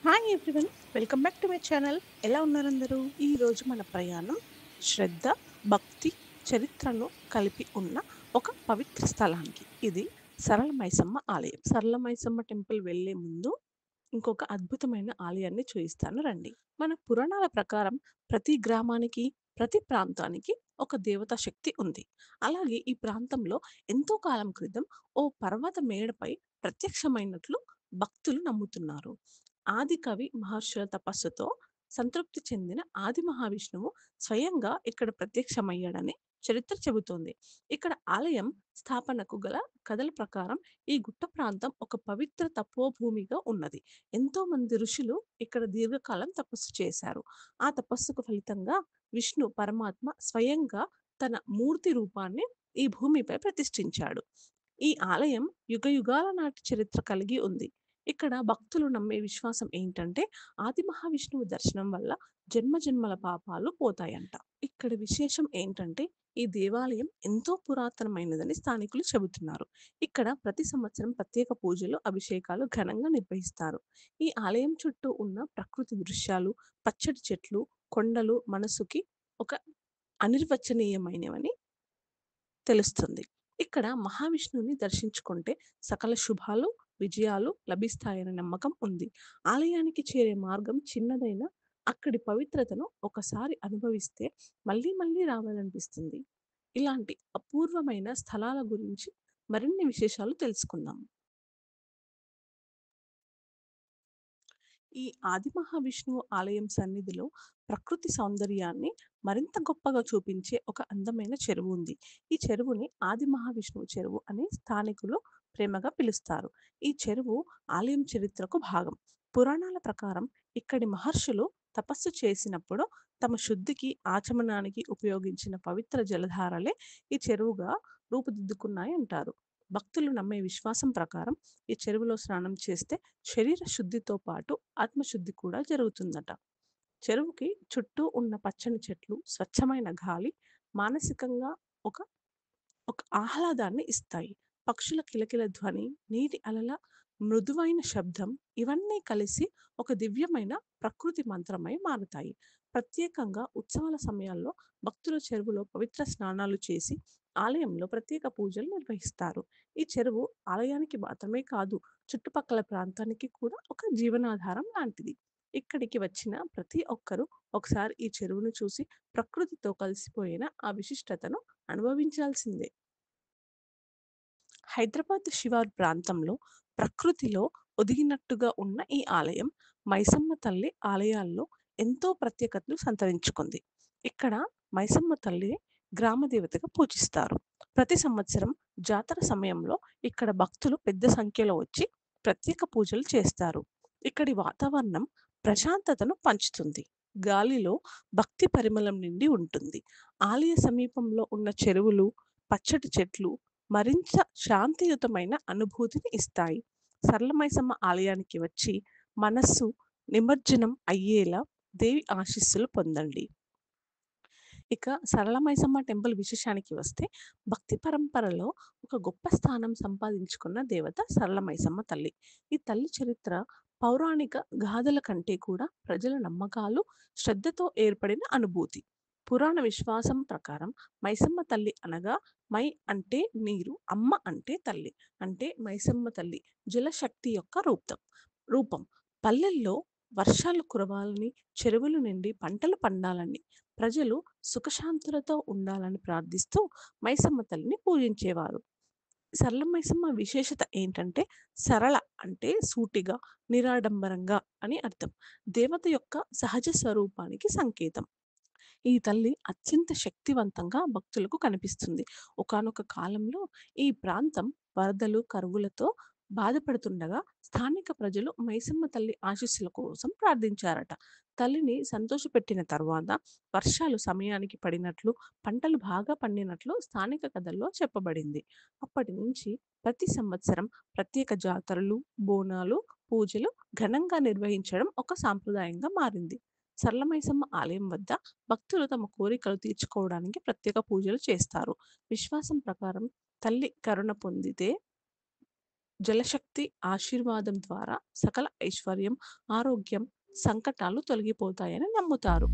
Hi everyone, welcome back to my channel. ఎలా ఉన్నారందరూ? ఈరోజు మన ప్రయాణం శ్రద్ధ, భక్తి, చరిత్రను కలిపి ఉన్న ఒక పవిత్ర స్థలానికి. ఇది సరళ మైసమ్మ ఆలయం. సరళ మైసమ్మ టెంపుల్ వెళ్ళే ముందు ఇంకొక అద్భుతమైన ఆలయాన్ని చూయిస్తాను రండి. మన పురాణాల ప్రకారం ప్రతి గ్రామానికి, ప్రతి ప్రాంతానికి ఒక దేవతా శక్తి ఉంది. అలాగే ఈ ప్రాంతంలో ఎంతో కాలం క్రితం ఓ పర్వత మేడపై ప్రత్యక్షమైనట్లు భక్తులు నమ్ముతున్నారు. ఆది కవి మహర్షుల తపస్సుతో సంతృప్తి చెందిన ఆది మహావిష్ణువు స్వయంగా ఇక్కడ ప్రత్యక్షమయ్యాడని చరిత్ర చెబుతోంది. ఇక్కడ ఆలయం స్థాపనకు గల కథల ప్రకారం ఈ గుట్ట ప్రాంతం ఒక పవిత్ర తపోభూమిగా ఉన్నది. ఎంతో మంది ఋషులు ఇక్కడ దీర్ఘకాలం తపస్సు చేశారు. ఆ తపస్సుకు ఫలితంగా విష్ణు పరమాత్మ స్వయంగా తన మూర్తి రూపాన్ని ఈ భూమిపై ప్రతిష్ఠించాడు. ఈ ఆలయం యుగయుగాల నాటి చరిత్ర కలిగి ఉంది. ఇక్కడ భక్తులు నమ్మే విశ్వాసం ఏంటంటే ఆది మహావిష్ణువు దర్శనం వల్ల జన్మజన్మల పాపాలు పోతాయంట. ఇక్కడ విశేషం ఏంటంటే ఈ దేవాలయం ఎంతో పురాతనమైనదని స్థానికులు చెబుతున్నారు. ఇక్కడ ప్రతి సంవత్సరం ప్రత్యేక పూజలు, అభిషేకాలు ఘనంగా నిర్వహిస్తారు. ఈ ఆలయం చుట్టూ ఉన్న ప్రకృతి దృశ్యాలు, పచ్చటి చెట్లు, కొండలు మనసుకి ఒక అనిర్వచనీయమైనవని తెలుస్తుంది. ఇక్కడ మహావిష్ణువుని దర్శించుకుంటే సకల శుభాలు, విజయాలు లభిస్తాయనే నమ్మకం ఉంది. ఆలయానికి చేరే మార్గం చిన్నదైనా అక్కడి పవిత్రతను ఒకసారి అనుభవిస్తే మళ్ళీ మళ్ళీ రావాలనిపిస్తుంది. ఇలాంటి అపూర్వమైన స్థలాల గురించి మరిన్ని విశేషాలు తెలుసుకుందాం. ఈ ఆది మహావిష్ణువు ఆలయం సన్నిధిలో ప్రకృతి సౌందర్యాన్ని మరింత గొప్పగా చూపించే ఒక అందమైన చెరువు ఉంది. ఈ చెరువుని ఆది మహావిష్ణువు చెరువు అని స్థానికులు ప్రేమగా పిలుస్తారు. ఈ చెరువు ఆలయం చరిత్రకు భాగం. పురాణాల ప్రకారం ఇక్కడి మహర్షులు తపస్సు చేసినప్పుడు తమ శుద్ధికి, ఆచమనానికి ఉపయోగించిన పవిత్ర జలధారలే ఈ చెరువుగా రూపుదిద్దుకున్నాయి అంటారు. భక్తులు నమ్మే విశ్వాసం ప్రకారం ఈ చెరువులో స్నానం చేస్తే శరీర శుద్ధితో పాటు ఆత్మశుద్ధి కూడా జరుగుతుందట. చెరువుకి చుట్టూ ఉన్న పచ్చని చెట్లు, స్వచ్ఛమైన గాలి మానసికంగా ఒక ఒక ఆహ్లాదాన్ని ఇస్తాయి. పక్షుల కిలకిల ధ్వని, నీటి అలల మృదువైన శబ్దం ఇవన్నీ కలిసి ఒక దివ్యమైన ప్రకృతి మంత్రమై మారుతాయి. ప్రత్యేకంగా ఉత్సవాల సమయాల్లో భక్తులు చెరువులో పవిత్ర స్నానాలు చేసి ఆలయంలో ప్రత్యేక పూజలు నిర్వహిస్తారు. ఈ చెరువు ఆలయానికి మాత్రమే కాదు, చుట్టుపక్కల ప్రాంతానికి కూడా ఒక జీవనాధారం లాంటిది. ఇక్కడికి వచ్చిన ప్రతి ఒక్కరూ ఒకసారి ఈ చెరువును చూసి ప్రకృతితో కలిసిపోయిన ఆ విశిష్టతను అనుభవించాల్సిందే. హైదరాబాద్ శివారు ప్రాంతంలో ప్రకృతిలో ఒదిగినట్టుగా ఉన్న ఈ ఆలయం మైసమ్మ తల్లి ఆలయాల్లో ఎంతో ప్రత్యేకతను సంతరించుకుంది. ఇక్కడ మైసమ్మ తల్లి గ్రామ దేవతగా పూజిస్తారు. ప్రతి సంవత్సరం జాతర సమయంలో ఇక్కడ భక్తులు పెద్ద సంఖ్యలో వచ్చి ప్రత్యేక పూజలు చేస్తారు. ఇక్కడి వాతావరణం ప్రశాంతతను పంచుతుంది. గాలిలో భక్తి పరిమళం నిండి ఉంటుంది. ఆలయ సమీపంలో ఉన్న చెరువులు, పచ్చటి చెట్లు మరింత శాంతియుతమైన అనుభూతిని ఇస్తాయి. సరళమైసమ్మ ఆలయానికి వచ్చి మనస్సు నిమజ్జనం అయ్యేలా దేవి ఆశీస్సులు పొందండి. ఇక సరళమైసమ్మ టెంపుల్ విశేషానికి వస్తే భక్తి పరంపరలో ఒక గొప్ప స్థానం సంపాదించుకున్న దేవత సరళమైసమ్మ తల్లి. ఈ తల్లి చరిత్ర పౌరాణిక గాథల కంటే కూడా ప్రజల నమ్మకాలు, శ్రద్ధతో ఏర్పడిన అనుభూతి. పురాణ విశ్వాసం ప్రకారం మైసమ్మ తల్లి అనగా మై అంటే నీరు, అమ్మ అంటే తల్లి, అంటే మైసమ్మ తల్లి జలశక్తి యొక్క రూపం. పల్లెల్లో వర్షాలు కురవాలని, చెరువులు నిండి పంటలు పండాలని, ప్రజలు సుఖశాంతులతో ఉండాలని ప్రార్థిస్తూ మైసమ్మ తల్లిని పూజించేవారు. సరళ మైసమ్మ విశేషత ఏంటంటే సరళ అంటే సూటిగా, నిరాడంబరంగా అని అర్థం. దేవత యొక్క సహజ స్వరూపానికి సంకేతం. ఈ తల్లి అత్యంత శక్తివంతంగా భక్తులకు కనిపిస్తుంది. ఒకానొక కాలంలో ఈ ప్రాంతం వరదలు, కరువులతో బాధపడుతుండగా స్థానిక ప్రజలు మైసమ్మ తల్లి ఆశీస్సుల కోసం ప్రార్థించారట. తల్లిని సంతోషపెట్టిన తర్వాత వర్షాలు సమయానికి పడినట్లు, పంటలు బాగా పండినట్లు స్థానిక కథల్లో చెప్పబడింది. అప్పటి నుంచి ప్రతి సంవత్సరం ప్రత్యేక జాతరలు, బోనాలు, పూజలు ఘనంగా నిర్వహించడం ఒక సాంప్రదాయంగా మారింది. సరళమైసమ్మ ఆలయం వద్ద భక్తులు తమ కోరికలు తీర్చుకోవడానికి ప్రత్యేక పూజలు చేస్తారు. విశ్వాసం ప్రకారం తల్లి కరుణ పొందితే జలశక్తి ఆశీర్వాదం ద్వారా సకల ఐశ్వర్యం, ఆరోగ్యం, సంకటాలు తొలగిపోతాయని నమ్ముతారు.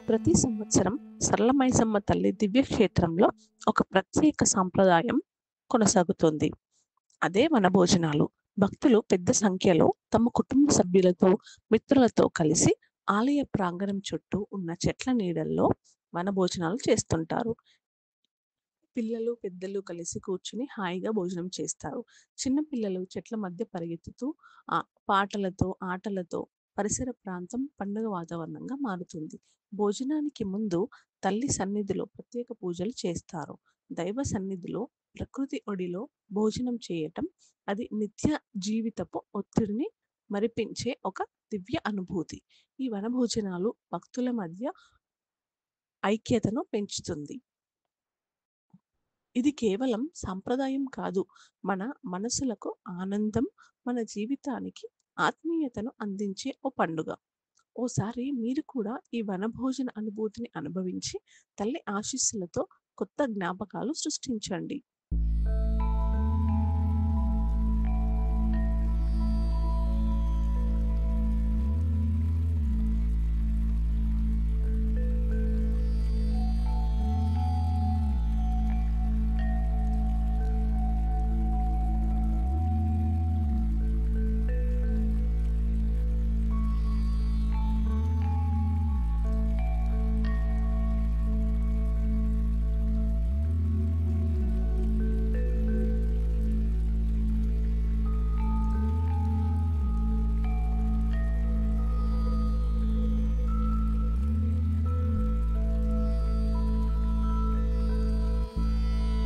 ప్రతి సంవత్సరం సరళమైసమ్మ తల్లి దివ్యక్షేత్రంలో ఒక ప్రత్యేక సాంప్రదాయం కొనసాగుతుంది. అదే వనభోజనాలు. భక్తులు పెద్ద సంఖ్యలో తమ కుటుంబ సభ్యులతో, మిత్రులతో కలిసి ఆలయ ప్రాంగణం చుట్టూ ఉన్న చెట్ల నీడల్లో వనభోజనాలు చేస్తుంటారు. పిల్లలు, పెద్దలు కలిసి కూర్చుని హాయిగా భోజనం చేస్తారు. చిన్న పిల్లలు చెట్ల మధ్య పరిగెత్తుతూ పాటలతో, ఆటలతో పరిసర ప్రాంతం పండుగ వాతావరణంగా మారుతుంది. భోజనానికి ముందు తల్లి సన్నిధిలో ప్రత్యేక పూజలు చేస్తారు. దైవ సన్నిధిలో ప్రకృతి ఒడిలో భోజనం చేయటం అది నిత్య జీవితపు ఒత్తిడిని మరిపించే ఒక దివ్య అనుభూతి. ఈ వనభోజనాలు భక్తుల మధ్య ఐక్యతను పెంచుతుంది. ఇది కేవలం సాంప్రదాయం కాదు. మన మనసులకు ఆనందం, మన జీవితానికి ఆత్మీయతను అందించే ఓ పండుగ. ఓసారి మీరు కూడా ఈ వనభోజన అనుభూతిని అనుభవించి తల్లి ఆశీస్సులతో కొత్త జ్ఞాపకాలు సృష్టించండి.